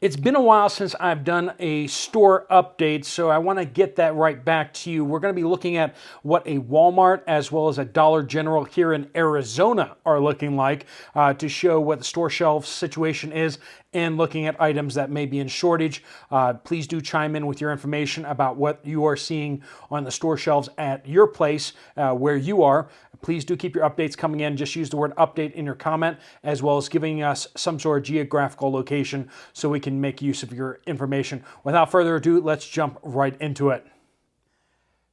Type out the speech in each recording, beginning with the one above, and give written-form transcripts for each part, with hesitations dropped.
It's been a while since I've done a store update, so I want to get that right back to you. We're going to be looking at what a Walmart as well as a Dollar General here in Arizona are looking like to show what the store shelf situation is and looking at items that may be in shortage. Please do chime in with your information about what you are seeing on the store shelves at your place where you are. Please do keep your updates coming in. Just use the word update in your comment, as well as giving us some sort of geographical location so we can make use of your information. Without further ado, let's jump right into it.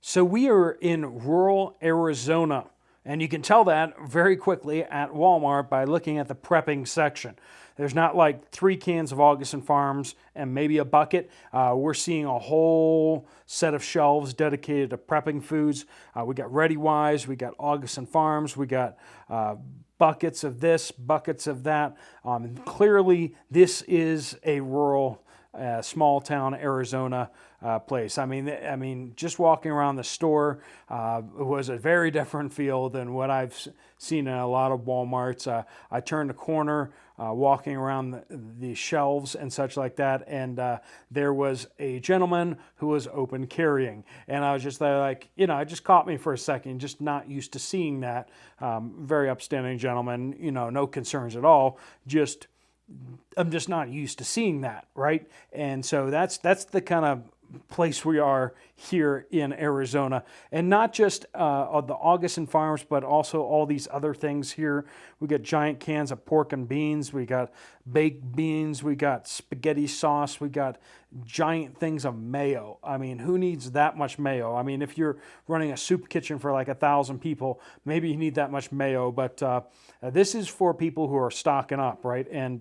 So we are in rural Arizona, and you can tell that very quickly at Walmart by looking at the prepping section. There's not like 3 cans of Augustin Farms and maybe a bucket. We're seeing a whole set of shelves dedicated to prepping foods. We got ReadyWise, we got Augustin Farms, we got buckets of this, buckets of that. Clearly, this is a rural, small town Arizona place. I mean, just walking around the store was a very different feel than what I've seen in a lot of Walmarts. I turned a corner, walking around the shelves and such like that, and there was a gentleman who was open carrying, and I was just like, it just caught me for a second, just not used to seeing that. Very upstanding gentleman, no concerns at all. I'm just not used to seeing that, right? And so that's the kind of place we are here in Arizona, and not just the Augustin Farms, but also all these other things here. We got giant cans of pork and beans, we got baked beans, we got spaghetti sauce, we got giant things of mayo. I mean, who needs that much mayo? I mean, if you're running a soup kitchen for like 1,000 people, maybe you need that much mayo, but this is for people who are stocking up, right? And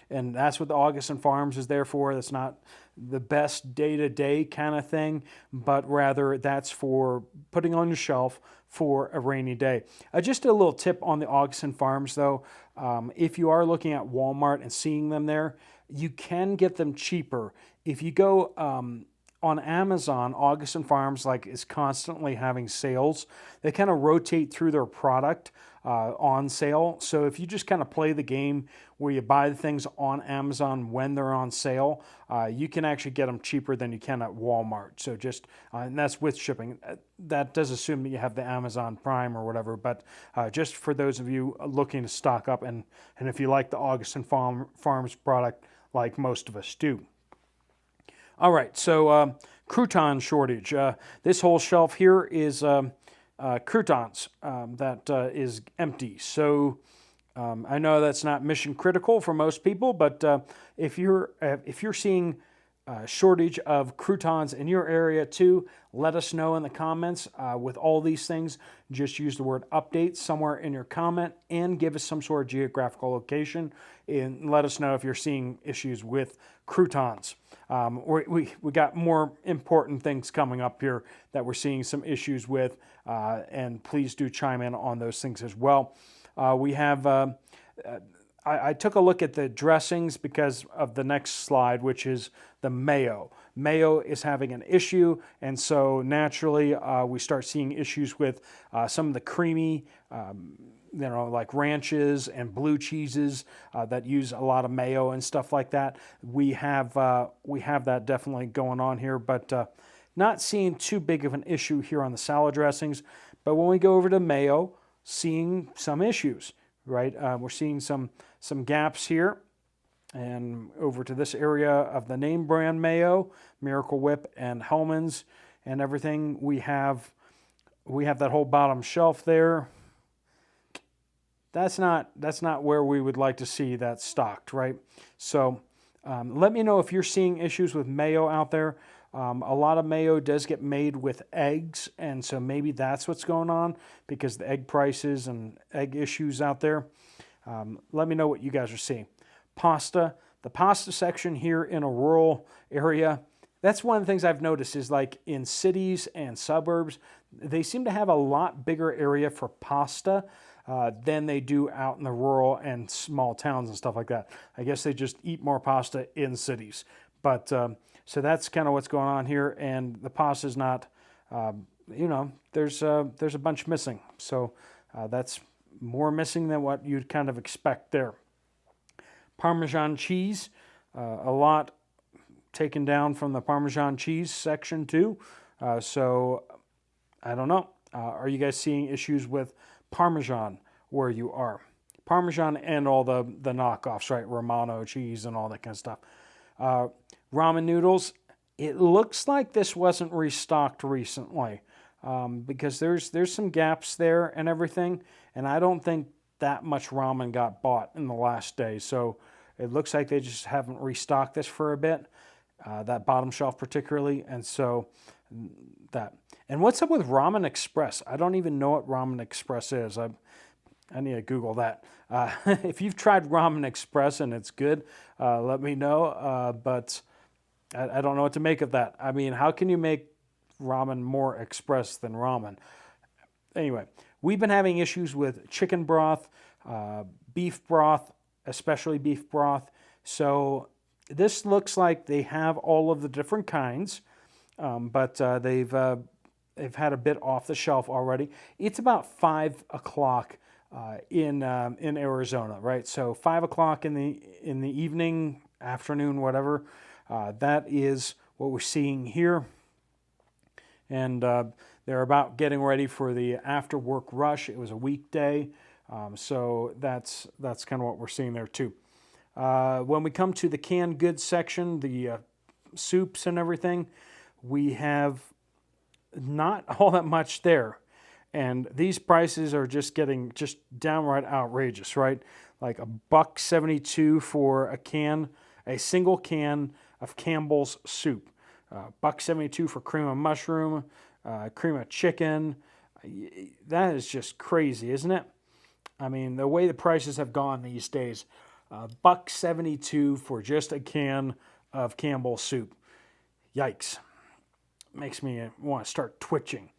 that's what the Augustin Farms is there for. That's not the best day-to-day kind of thing, but rather that's for putting on your shelf for a rainy day. Just a little tip on the Augustin Farms though, if you are looking at Walmart and seeing them there, you can get them cheaper. If you go on Amazon, Augustin Farms is constantly having sales. They kind of rotate through their product on sale. So if you just kind of play the game where you buy the things on Amazon when they're on sale, you can actually get them cheaper than you can at Walmart. So just, and that's with shipping. That does assume that you have the Amazon Prime or whatever, but just for those of you looking to stock up, and if you like the Augustin Farms product like most of us do. All right, so crouton shortage. This whole shelf here is croutons that is empty. So I know that's not mission critical for most people, but if you're seeing shortage of croutons in your area too, let us know in the comments. With all these things, just use the word update somewhere in your comment and give us some sort of geographical location, and let us know if you're seeing issues with croutons. We got more important things coming up here that we're seeing some issues with, and please do chime in on those things as well. We have I took a look at the dressings because of the next slide, which is the mayo. Mayo is having an issue, and so naturally we start seeing issues with some of the creamy, like ranches and blue cheeses that use a lot of mayo and stuff like that. We have that definitely going on here, but not seeing too big of an issue here on the salad dressings. But when we go over to mayo, seeing some issues, right? We're seeing some gaps here, and over to this area of the name brand mayo, Miracle Whip and Hellmann's and everything. We have that whole bottom shelf there. That's not where we would like to see that stocked, right? So let me know if you're seeing issues with mayo out there. A lot of mayo does get made with eggs, and so maybe that's what's going on because the egg prices and egg issues out there. Let me know what you guys are seeing. Pasta, the pasta section here in a rural area, that's one of the things I've noticed is like in cities and suburbs, they seem to have a lot bigger area for pasta than they do out in the rural and small towns and stuff like that. I guess they just eat more pasta in cities. But so that's kind of what's going on here, and the pasta is not, there's a bunch missing. So that's more missing than what you'd kind of expect there. Parmesan cheese, A lot taken down from the Parmesan cheese section too. So I don't know. Are you guys seeing issues with Parmesan where you are? Parmesan and all the knockoffs, right? Romano cheese and all that kind of stuff. Ramen noodles. It looks like this wasn't restocked recently because there's some gaps there and everything, and I don't think that much ramen got bought in the last day. So it looks like they just haven't restocked this for a bit, that bottom shelf particularly, and so that. And what's up with Ramen Express? I don't even know what Ramen Express is. I need to Google that. If you've tried Ramen Express and it's good, let me know. But I don't know what to make of that. I mean, how can you make ramen more express than ramen? Anyway, we've been having issues with chicken broth, beef broth, especially beef broth. So this looks like they have all of the different kinds, but they've had a bit off the shelf already. It's about 5 o'clock in Arizona, right? So 5 o'clock in the evening, afternoon, whatever. That is what we're seeing here. And they're about getting ready for the after work rush. It was a weekday, so that's kind of what we're seeing there too. When we come to the canned goods section, the soups and everything, we have not all that much there. And these prices are just getting just downright outrageous, right? Like $1.72 for a single can of Campbell's soup. $1.72 for cream of mushroom, cream of chicken. That is just crazy, isn't it? I mean, the way the prices have gone these days, $1.72 for just a can of Campbell's soup. Yikes. Makes me want to start twitching.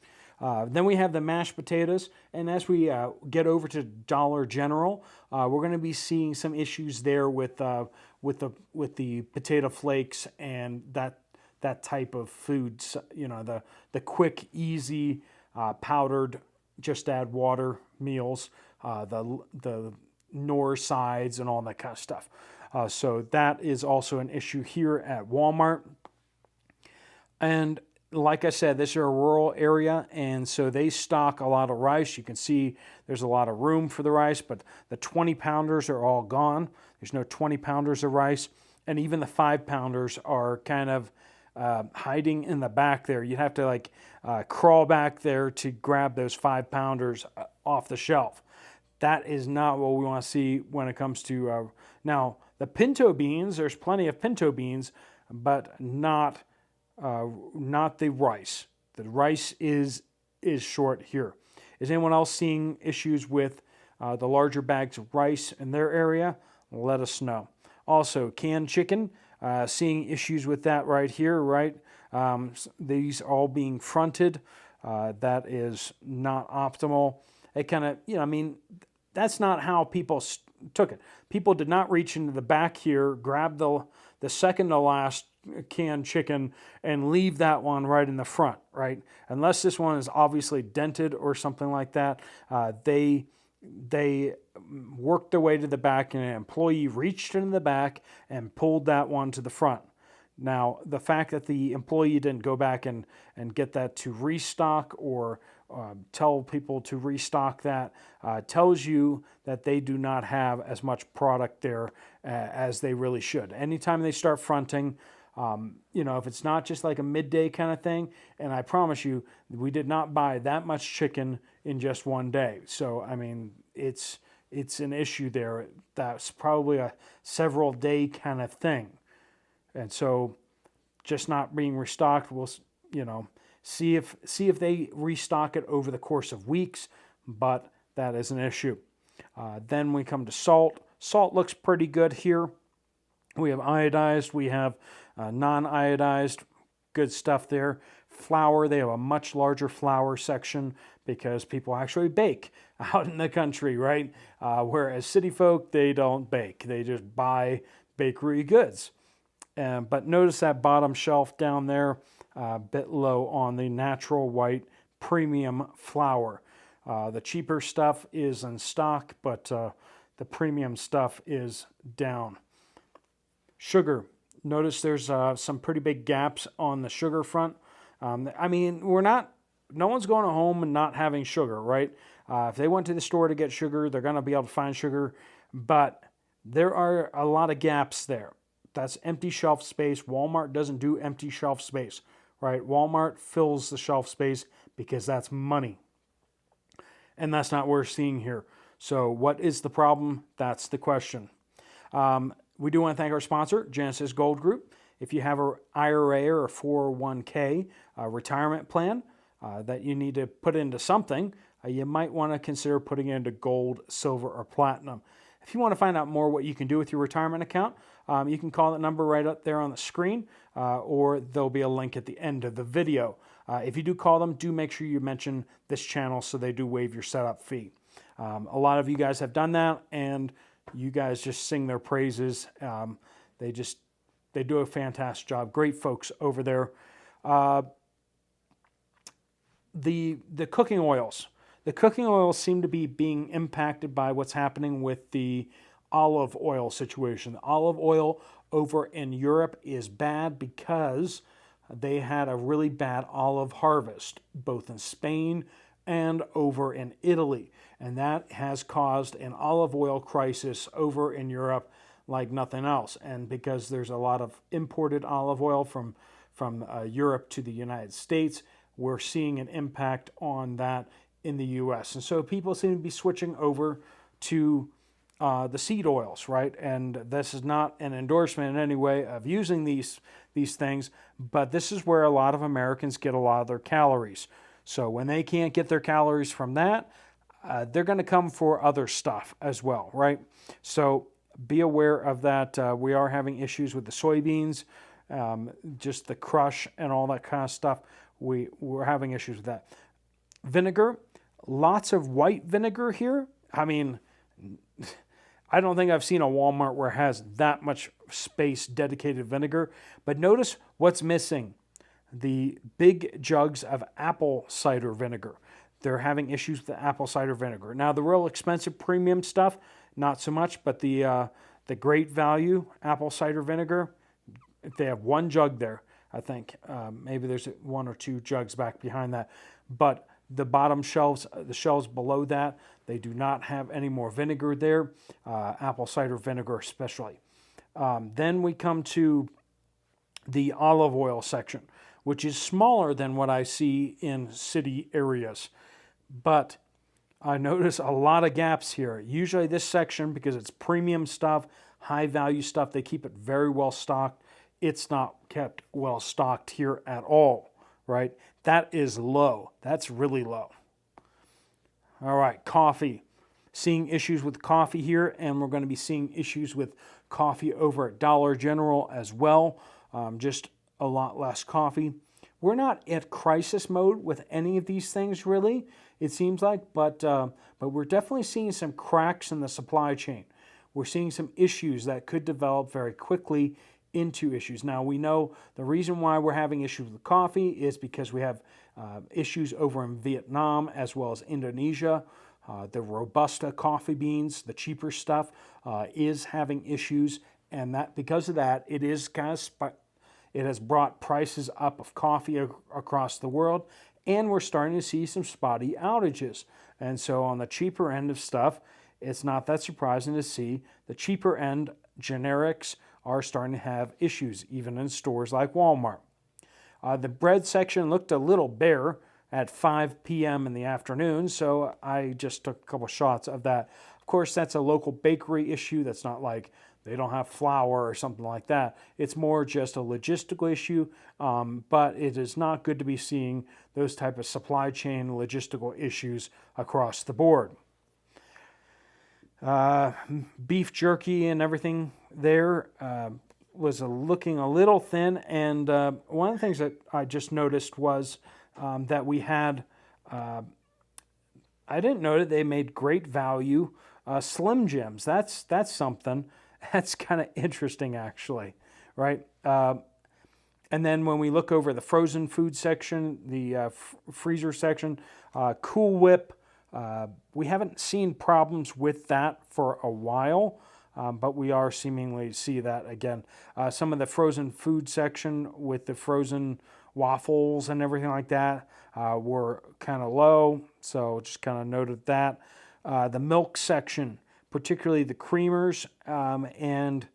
Then we have the mashed potatoes, and as we get over to Dollar General, we're going to be seeing some issues there with the potato flakes and that type of foods. You know, the quick, easy, powdered, just add water meals, the Knorr sides and all that kind of stuff. So that is also an issue here at Walmart. And like I said, this is a rural area, and so they stock a lot of rice. You can see there's a lot of room for the rice, but the 20-pounders are all gone. There's no 20-pounders of rice, and even the 5-pounders are kind of hiding in the back there. You'd have to crawl back there to grab those 5-pounders off the shelf. That is not what we want to see when it comes to now the pinto beans. There's plenty of pinto beans, but not the rice. The rice is short here. Is anyone else seeing issues with the larger bags of rice in their area? Let us know. Also, canned chicken, seeing issues with that right here, right? These all being fronted. That is not optimal. It kind of, I mean, that's not how people took it. People did not reach into the back here, grab the second to last canned chicken and leave that one right in the front, right? Unless this one is obviously dented or something like that, they worked their way to the back, and an employee reached into the back and pulled that one to the front. Now, the fact that the employee didn't go back and get that to restock or tell people to restock that tells you that they do not have as much product there as they really should. Anytime they start fronting, if it's not just like a midday kind of thing, and I promise you, we did not buy that much chicken in just one day. So, I mean, it's an issue there. That's probably a several day kind of thing. And so just not being restocked, we'll, see if they restock it over the course of weeks, but that is an issue. Then we come to salt. Salt looks pretty good here. We have iodized, we have non-iodized, good stuff there. Flour, they have a much larger flour section because people actually bake out in the country, right? Whereas city folk, they don't bake. They just buy bakery goods. But notice that bottom shelf down there, a bit low on the natural white premium flour. The cheaper stuff is in stock, but the premium stuff is down. Sugar. Notice there's some pretty big gaps on the sugar front. I mean, no one's going home and not having sugar, right? If they went to the store to get sugar, they're going to be able to find sugar, but there are a lot of gaps there. That's empty shelf space. Walmart doesn't do empty shelf space, right? Walmart fills the shelf space because that's money. And that's not what we're seeing here. So what is the problem? That's the question. We do want to thank our sponsor, Genesis Gold Group. If you have an IRA or a 401k retirement plan that you need to put into something, you might want to consider putting it into gold, silver, or platinum. If you want to find out more what you can do with your retirement account, you can call that number right up there on the screen, or there'll be a link at the end of the video. If you do call them, do make sure you mention this channel so they do waive your setup fee. A lot of you guys have done that, and you guys just sing their praises. They do a fantastic job. Great folks over there. The cooking oils. The cooking oils seem to be being impacted by what's happening with the olive oil situation. The olive oil over in Europe is bad because they had a really bad olive harvest, both in Spain and over in Italy. And that has caused an olive oil crisis over in Europe like nothing else. And because there's a lot of imported olive oil from Europe to the United States, we're seeing an impact on that in the U.S. And so people seem to be switching over to the seed oils, right? And this is not an endorsement in any way of using these things, but this is where a lot of Americans get a lot of their calories. So when they can't get their calories from that, they're going to come for other stuff as well, right? So be aware of that. We are having issues with the soybeans, just the crush and all that kind of stuff. We're having issues with that. Vinegar, lots of white vinegar here. I mean, I don't think I've seen a Walmart where it has that much space dedicated vinegar. But notice what's missing. The big jugs of apple cider vinegar. They're having issues with the apple cider vinegar. Now, the real expensive premium stuff, not so much, but the great value apple cider vinegar, they have one jug there, I think. Maybe there's one or two jugs back behind that. But the bottom shelves, the shelves below that, they do not have any more vinegar there, apple cider vinegar especially. Then we come to the olive oil section, which is smaller than what I see in city areas. But I notice a lot of gaps here. Usually this section, because it's premium stuff, high value stuff, they keep it very well stocked. It's not kept well stocked here at all, right? That is low. That's really low. All right, coffee. Seeing issues with coffee here, and we're going to be seeing issues with coffee over at Dollar General as well. Just a lot less coffee. We're not at crisis mode with any of these things, really, it seems like, but we're definitely seeing some cracks in the supply chain. We're seeing some issues that could develop very quickly into issues. Now, we know the reason why we're having issues with coffee is because we have issues over in Vietnam as well as Indonesia. The Robusta coffee beans, the cheaper stuff, is having issues, and that because of that, it is kind of it has brought prices up of coffee across the world, and we're starting to see some spotty outages. And so on the cheaper end of stuff, it's not that surprising to see the cheaper end generics are starting to have issues, even in stores like Walmart. The bread section looked a little bare at 5 p.m. in the afternoon, so I just took a couple shots of that. Of course, that's a local bakery issue. That's not like they don't have flour or something like that. It's more just a logistical issue, but it is not good to be seeing those type of supply chain logistical issues across the board. Beef jerky and everything there was looking a little thin, and one of the things that I just noticed was that we had, I didn't know that they made great value Slim Jims. That's something. That's kind of interesting, actually, right? And then when we look over the frozen food section, the freezer section, Cool Whip, we haven't seen problems with that for a while. but we are seemingly see that again. Some of the frozen food section with the frozen waffles and everything like that were kind of low, so just kind of noted that. The milk section, particularly the creamers and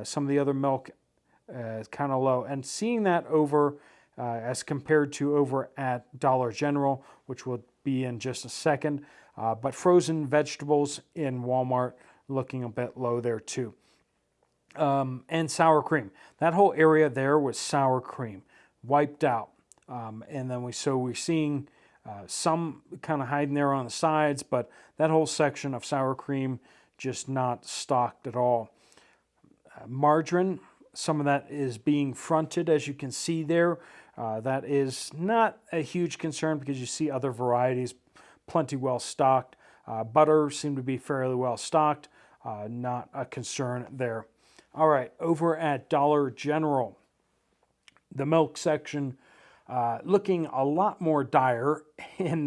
some of the other milk, is kind of low. And seeing that over as compared to over at Dollar General, which will be in just a second. But frozen vegetables in Walmart looking a bit low there too. And sour cream. That whole area there was sour cream, wiped out. And then we're seeing some kind of hiding there on the sides, but that whole section of sour cream just not stocked at all. Margarine, some of that is being fronted, as you can see there. That is not a huge concern because you see other varieties plenty well stocked. Butter seemed to be fairly well stocked. Not a concern there. All right, over at Dollar General, the milk section looking a lot more dire in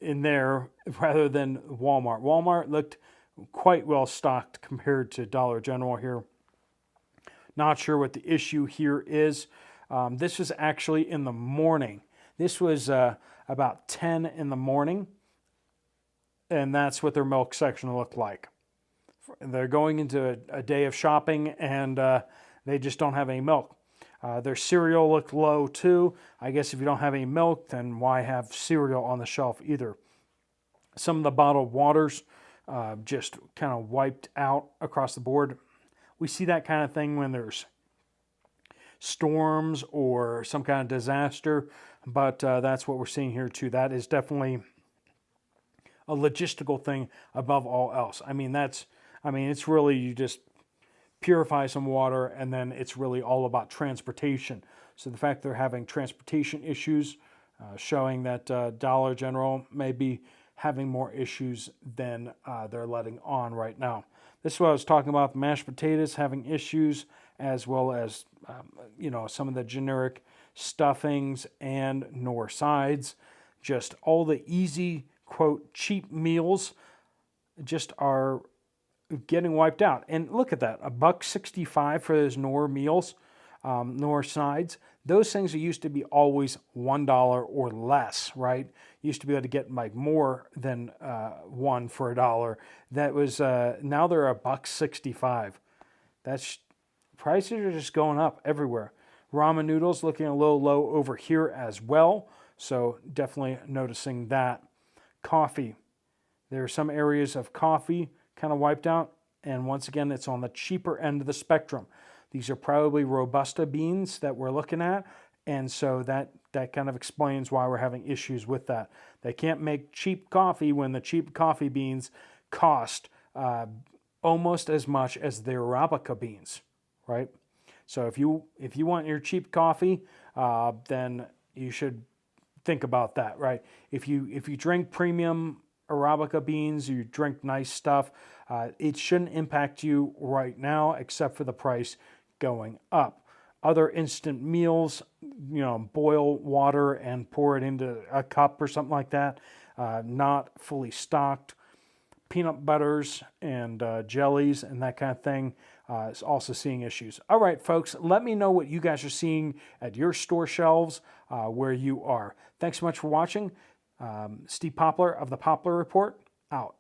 there rather than Walmart. Walmart looked quite well stocked compared to Dollar General here. Not sure what the issue here is. This was actually in the morning. This was about 10 in the morning, and that's what their milk section looked like. They're going into a day of shopping, and they just don't have any milk. Their cereal looked low too. I guess if you don't have any milk, then why have cereal on the shelf either? Some of the bottled waters just kind of wiped out across the board. We see that kind of thing when there's storms or some kind of disaster, but that's what we're seeing here too. That is definitely a logistical thing above all else. It's really, you just purify some water and then it's really all about transportation. So the fact they're having transportation issues, showing that Dollar General may be having more issues than they're letting on right now. This is what I was talking about, mashed potatoes having issues, as well as some of the generic stuffings and nor sides. Just all the easy, quote, cheap meals just are getting wiped out. And look at that, $1.65 for those nor meals, nor sides. Those things used to be always $1 or less, right? Used to be able to get like more than one for $1. That was now they're $1.65. That's prices are just going up everywhere. Ramen noodles looking a little low over here as well, so definitely noticing that. Coffee, there are some areas of coffee kind of wiped out, and once again, it's on the cheaper end of the spectrum. These are probably Robusta beans that we're looking at, and so that kind of explains why we're having issues with that. They can't make cheap coffee when the cheap coffee beans cost almost as much as the Arabica beans, right? So if you want your cheap coffee, then you should think about that, right? If you drink premium Arabica beans, you drink nice stuff, it shouldn't impact you right now, except for the price going up. Other instant meals, boil water and pour it into a cup or something like that, not fully stocked. Peanut butters and jellies and that kind of thing is also seeing issues. All right, folks, let me know what you guys are seeing at your store shelves where you are. Thanks so much for watching. Steve Poplar of the Poplar Report, out.